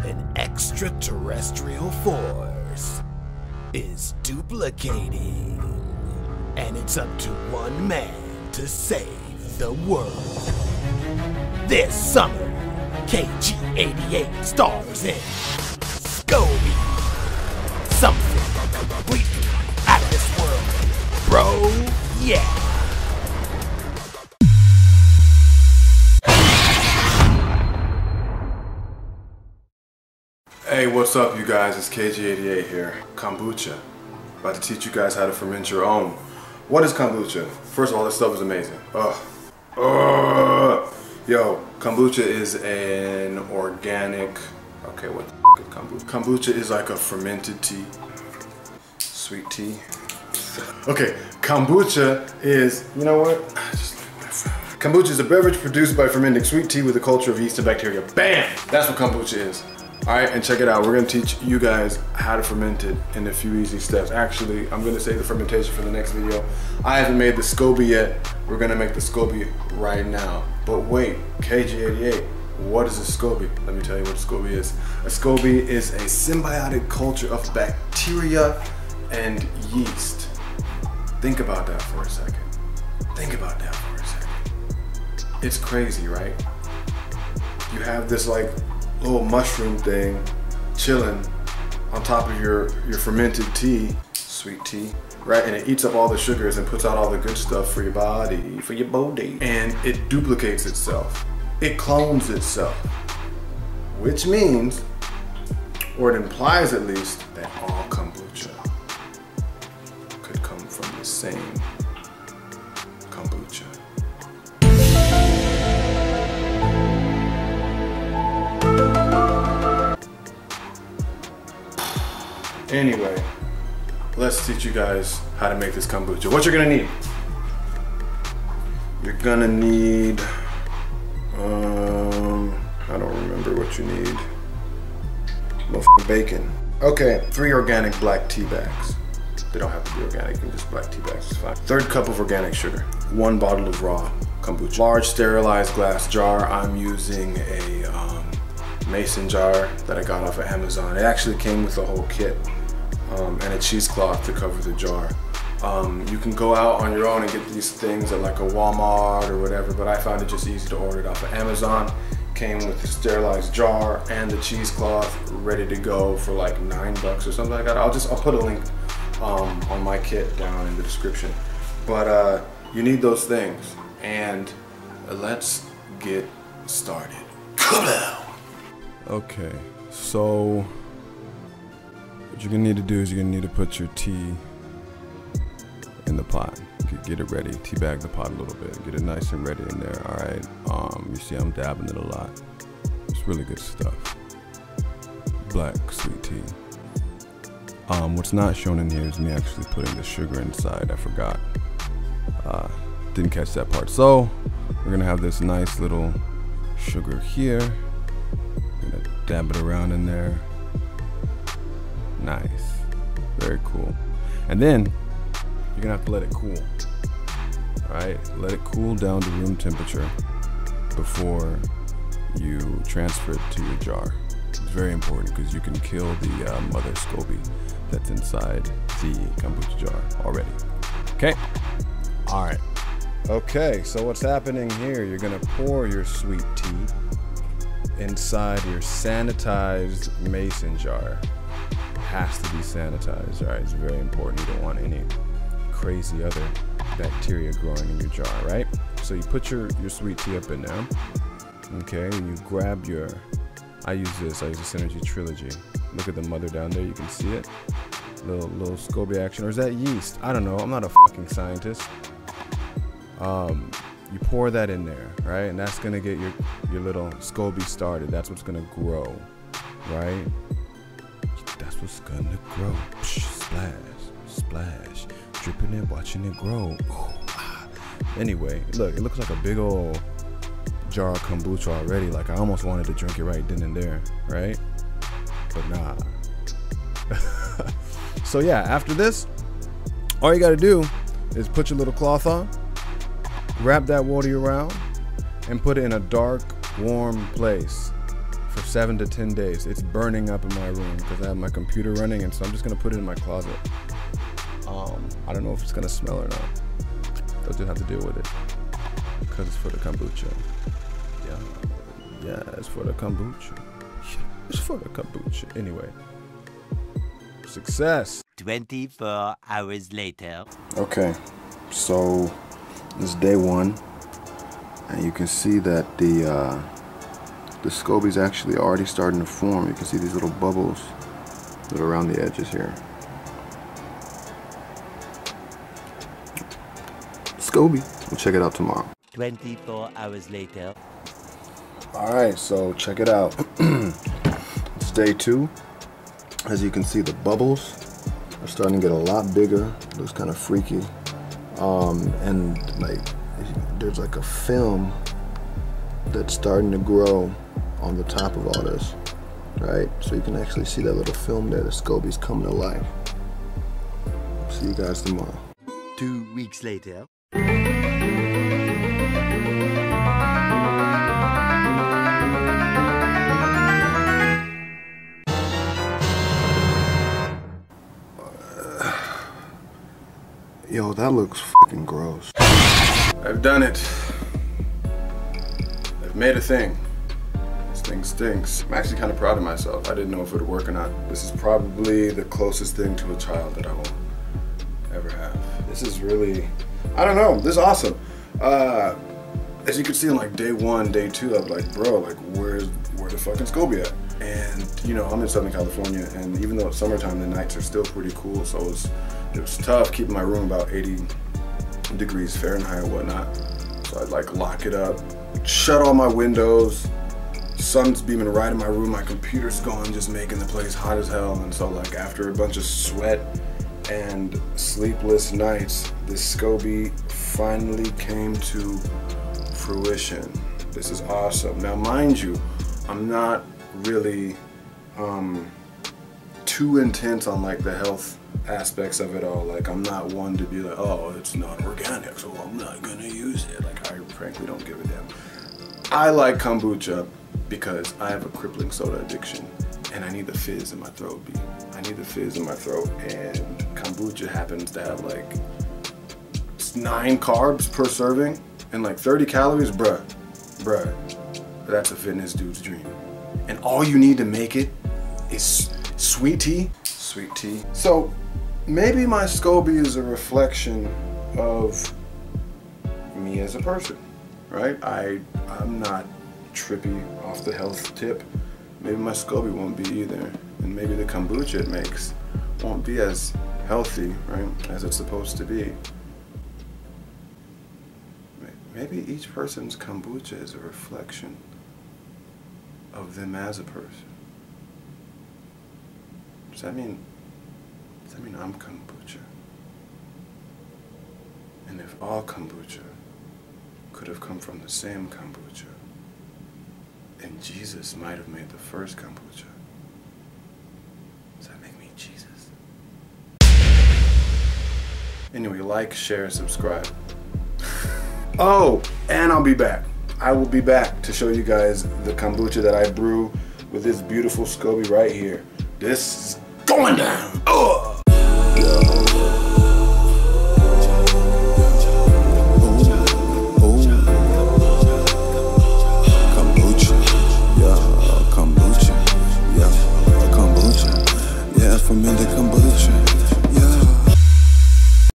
an extraterrestrial force is duplicating, and it's up to one man to save the world. This summer, KG88 stars in Scoby, something completely out of this world, bro. Yeah. Hey, what's up you guys? It's KG88 here. Kombucha. About to teach you guys how to ferment your own. What is kombucha? First of all, this stuff is amazing. Yo, kombucha is an organic... Okay, what the f is kombucha? Kombucha is like a fermented tea. Sweet tea. Okay, kombucha is... You know what? Kombucha is a beverage produced by fermenting sweet tea with a culture of yeast and bacteria. BAM! That's what kombucha is. Alright, and check it out. We're going to teach you guys how to ferment it in a few easy steps. Actually, I'm going to save the fermentation for the next video. I haven't made the Scoby yet. We're going to make the Scoby right now. But wait, KG88, what is a Scoby? Let me tell you what a Scoby is. A Scoby is a symbiotic culture of bacteria and yeast. Think about that for a second. Think about that for a second. It's crazy, right? You have this like little mushroom thing chilling on top of your fermented tea, sweet tea, right? And it eats up all the sugars and puts out all the good stuff for your body, for your body. And it duplicates itself. It clones itself. Which means, or it implies at least, that all kombucha could come from the same kombucha. Anyway, let's teach you guys how to make this kombucha. What you're gonna need? You're gonna need, I don't remember what you need. No bacon. Okay, 3 organic black tea bags. They don't have to be organic, you can just black tea bags, it's fine. 1/3 cup of organic sugar. 1 bottle of raw kombucha. Large sterilized glass jar. I'm using a mason jar that I got off of Amazon. It actually came with a whole kit. And a cheesecloth to cover the jar. You can go out on your own and get these things at like a Wal-Mart or whatever, but I found it just easy to order it off of Amazon. Came with the sterilized jar and the cheesecloth ready to go for like $9 or something like that. I'll put a link on my kit down in the description. But you need those things, and let's get started. Come on. Okay, so what you're gonna need to do is you're gonna need to put your tea in the pot. Get it ready, tea bag the pot a little bit, get it nice and ready in there, all right? You see I'm dabbing it a lot. It's really good stuff. Black sweet tea. What's not shown in here is me actually putting the sugar inside. I forgot. Didn't catch that part. So we're gonna have this nice little sugar here. I'm gonna dab it around in there. Nice, very cool. And then you're gonna have to let it cool. All right, let it cool down to room temperature before you transfer it to your jar. It's very important because you can kill the mother Scoby that's inside the kombucha jar already. Okay, all right. Okay, so what's happening here? You're gonna pour your sweet tea inside your sanitized mason jar. Has to be sanitized, all right? It's very important. You don't want any crazy other bacteria growing in your jar, right? So you put your sweet tea up in there, okay? And you grab your, I use this Synergy Trilogy. Look at the mother down there, you can see it. Little Scoby action, or is that yeast? I don't know, I'm not a fucking scientist. You pour that in there, right? And that's gonna get your little Scoby started. That's what's gonna grow, right? That's what's gonna grow. Splash, splash, dripping it, watching it grow. Ooh, ah. Anyway, look, it looks like a big old jar of kombucha already. Like I almost wanted to drink it right then and there, right? But nah. So yeah, after this, all you gotta do is put your little cloth on, wrap that water around, and put it in a dark, warm place for 7 to 10 days. It's burning up in my room because I have my computer running, and so I'm just gonna put it in my closet. I don't know if it's gonna smell or not. I'll just have to deal with it because it's for the kombucha. Yeah, it's for the kombucha. It's for the kombucha. Anyway, success. 24 hours later. Okay, so this is day 1, and you can see that the Scoby's actually already starting to form. You can see these little bubbles that are around the edges here. Scoby. We'll check it out tomorrow. 24 hours later. Alright, so check it out. It's day 2. As you can see, the bubbles are starting to get a lot bigger. It looks kind of freaky. And like there's like a film that's starting to grow on the top of all this. Right? So you can actually see that little film there. The Scoby's coming to life. See you guys tomorrow. 2 weeks later. Yo, that looks fucking gross. I've done it. I've made a thing. This thing stinks. I'm actually kind of proud of myself. I didn't know if it would work or not. This is probably the closest thing to a child that I will ever have. This is really, I don't know, this is awesome. As you can see in like day 1, day 2, I'm like, bro, like where the fucking Scoby at? And you know, I'm in Southern California, and even though it's summertime, the nights are still pretty cool, so it was tough keeping my room about 80 degrees Fahrenheit or whatnot. So I'd like lock it up, shut all my windows, sun's beaming right in my room, my computer's going, just making the place hot as hell. And so like after a bunch of sweat and sleepless nights, this Scoby finally came to fruition. This is awesome. Now mind you, I'm not really too intense on like the health aspects of it all. Like I'm not one to be like, oh, it's not organic, so I'm not gonna use it. Like I frankly don't give a damn. I like kombucha because I have a crippling soda addiction and I need the fizz in my throat, B. I need the fizz in my throat, and kombucha happens to have like 9 carbs per serving and like 30 calories, bruh, that's a fitness dude's dream. And all you need to make it is sweet tea. So maybe my Scoby is a reflection of me as a person, right? I'm not trippy off the health tip. Maybe my Scoby won't be either. And maybe the kombucha it makes won't be as healthy, right, as it's supposed to be. Maybe each person's kombucha is a reflection of them as a person. Does that mean I'm kombucha? And if all kombucha could have come from the same kombucha, and Jesus might have made the first kombucha, does that make me Jesus? Anyway, like, share, subscribe. Oh, and I'll be back. I will be back to show you guys the kombucha that I brew with this beautiful Scoby right here. This is going down. Oh! Kombucha, yeah, kombucha, yeah, from Indica.